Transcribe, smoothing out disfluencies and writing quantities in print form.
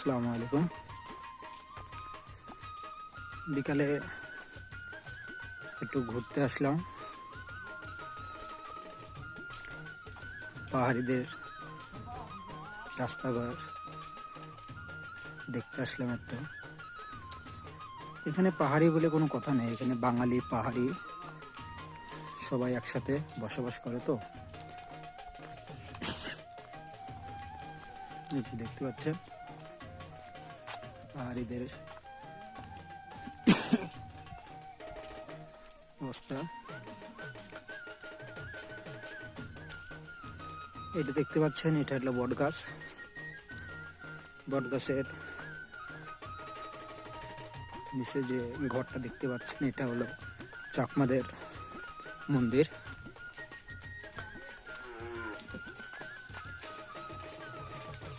আসসালামু আলাইকুম। বিকালে একটু ঘুরতে আসলাম, পাহাড়িদের রাস্তাঘাট দেখতে আসলাম একটু। এখানে পাহাড়ি বলে কোনো কথা নেই, এখানে বাঙালি পাহাড়ি সবাই একসাথে বসবাস করে। তো এই যে দেখতে পাচ্ছেন পাহাড়িদের অবস্থা। এটা দেখতে পাচ্ছেন, এটা হলো বট গাছ। বট গাছের নিচে যে ঘরটা দেখতে পাচ্ছেন, এটা হলো চাকমাদের মন্দির।